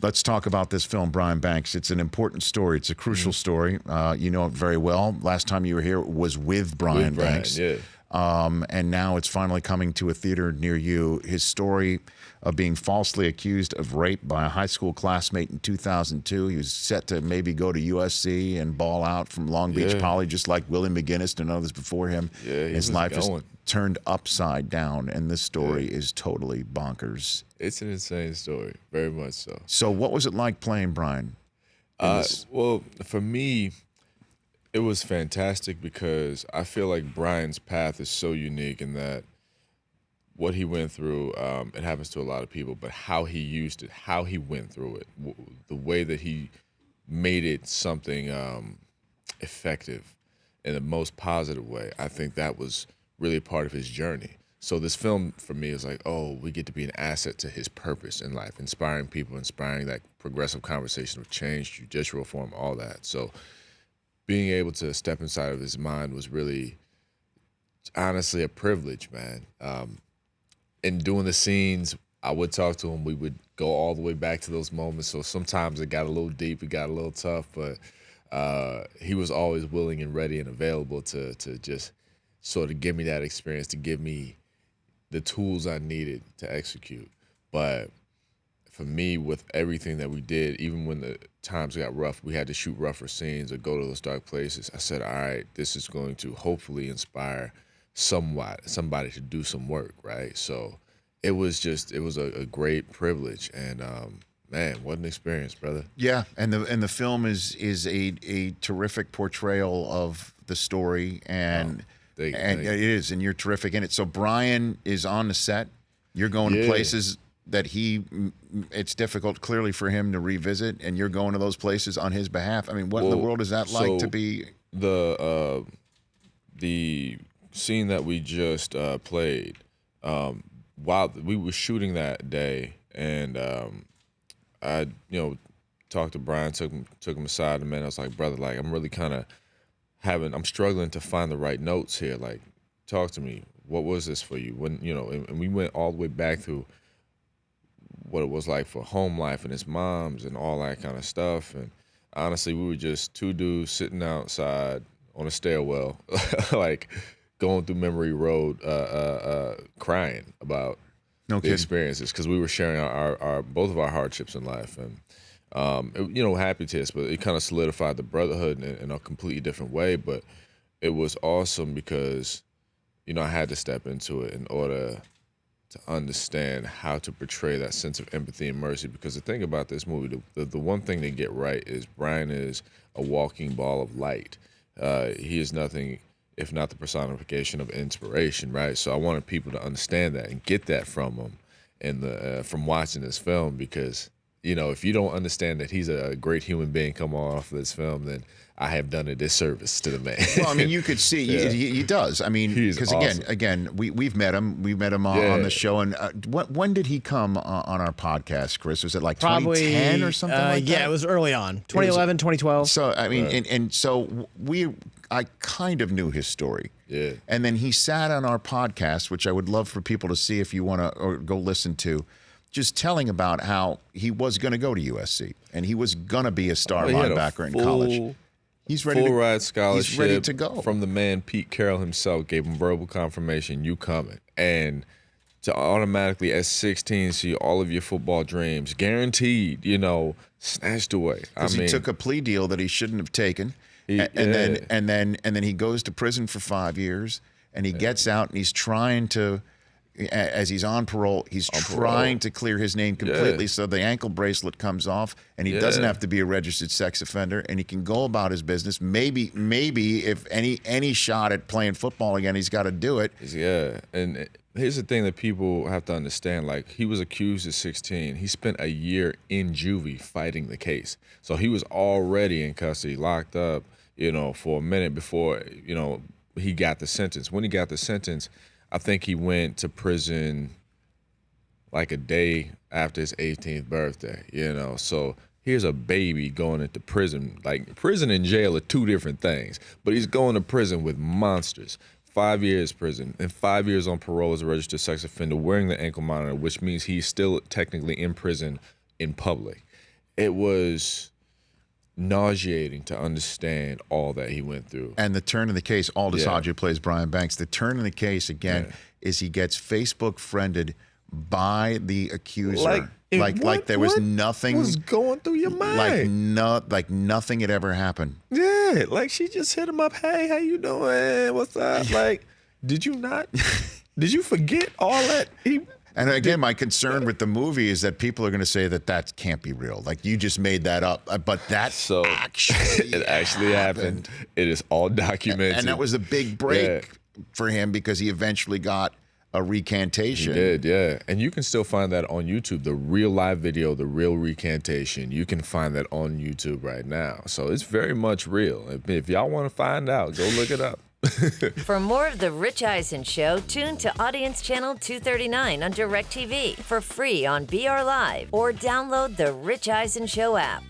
Let's talk about this film, Brian Banks. It's an important story. It's a crucial story. You know it very well. Last time you were here was with Brian Banks. Yeah. And now it's finally coming to a theater near you. His story of being falsely accused of rape by a high school classmate in 2002. He was set to maybe go to USC and ball out from Long Beach Poly, just like Willie McGinnis and others before him. Yeah, his life is turned upside down, and this story is totally bonkers. It's an insane story, very much so. So what was it like playing Brian? Well, for me, it was fantastic because I feel like Brian's path is so unique in that what he went through, it happens to a lot of people, but how he used it, how he went through it, the way that he made it something effective in the most positive way, I think that was really part of his journey. So this film for me is like, oh, we get to be an asset to his purpose in life, inspiring people, inspiring that progressive conversation of change, judicial reform, all that. So being able to step inside of his mind was really, honestly, a privilege, man. In doing the scenes, I would talk to him. We would go all the way back to those moments. So sometimes it got a little deep, it got a little tough, but he was always willing and ready and available to just sort of give me that experience, to give me the tools I needed to execute. But for me, with everything that we did, even when the times got rough, we had to shoot rougher scenes or go to those dark places. I said, all right, this is going to hopefully inspire somebody to do some work, right? So it was a great privilege, and man, what an experience, brother. Yeah, and the film is a terrific portrayal of the story, and Thank you. it is, and you're terrific in it. So Brian is on the set. You're going to places that it's difficult clearly for him to revisit, and you're going to those places on his behalf. I mean, what in the world is that like to be? The scene that we just played, while we were shooting that day, and I talked to Brian, took him aside, and man, I was like, brother, like I'm really kind of I'm struggling to find the right notes here. Like, talk to me. What was this for you? When and we went all the way back through what it was like for home life and his mom's and all that kind of stuff. And honestly, we were just two dudes sitting outside on a stairwell, like going through memory road, crying about the experiences, because we were sharing our both of our hardships in life. And happy tears, but it kind of solidified the brotherhood in a completely different way. But it was awesome because, I had to step into it in order to understand how to portray that sense of empathy and mercy. Because the thing about this movie, the one thing they get right is Brian is a walking ball of light. He is nothing if not the personification of inspiration, right? So I wanted people to understand that and get that from him, and from watching this film, because if you don't understand that he's a great human being coming off of this film, then I have done a disservice to the man. Well, I mean, you could see he does. I mean, because awesome. again, we've met him. We met him on the show. And when did he come on our podcast, Chris? Was it like 2010 or something like that? Yeah, it was early on, 2011, 2012. So I mean, and so I kind of knew his story. Yeah. And then he sat on our podcast, which I would love for people to see if you want to or go listen to, just telling about how he was going to go to USC and he was going to be a star linebacker in college. He's ready full ride scholarship. He's ready to go. From the man Pete Carroll himself, gave him verbal confirmation, you coming. And to automatically at 16 see all of your football dreams guaranteed, snatched away. Because he took a plea deal that he shouldn't have taken. And then he goes to prison for 5 years, and he gets out, and he's trying to, as he's on parole, he's trying to clear his name completely so the ankle bracelet comes off, and he doesn't have to be a registered sex offender, and he can go about his business. Maybe if any shot at playing football again, he's got to do it. Yeah, and here's the thing that people have to understand. Like, he was accused at 16. He spent a year in juvie fighting the case. So he was already in custody, locked up, for a minute before, he got the sentence. When he got the sentence, I think he went to prison like a day after his 18th birthday, So here's a baby going into prison. Like, prison and jail are two different things, but he's going to prison with monsters. 5 years prison and 5 years on parole as a registered sex offender, wearing the ankle monitor, which means he's still technically in prison in public. it was nauseating to understand all that he went through. And the turn of the case, Aldis Hodge, who plays Brian Banks, the turn of the case again is he gets Facebook friended by the accuser. Like there was nothing was going through your mind. Like nothing had ever happened. Yeah, like she just hit him up. Hey, how you doing? What's up? Like, did you forget all that? And again, my concern with the movie is that people are going to say that can't be real. Like you just made that up, but that actually happened. It is all documented, and that was a big break for him because he eventually got a recantation. He did, yeah. And you can still find that on YouTube, the real live video, the real recantation. You can find that on YouTube right now. So it's very much real. If y'all want to find out, go look it up. For more of The Rich Eisen Show, tune to Audience Channel 239 on DirecTV for free on BR Live or download the Rich Eisen Show app.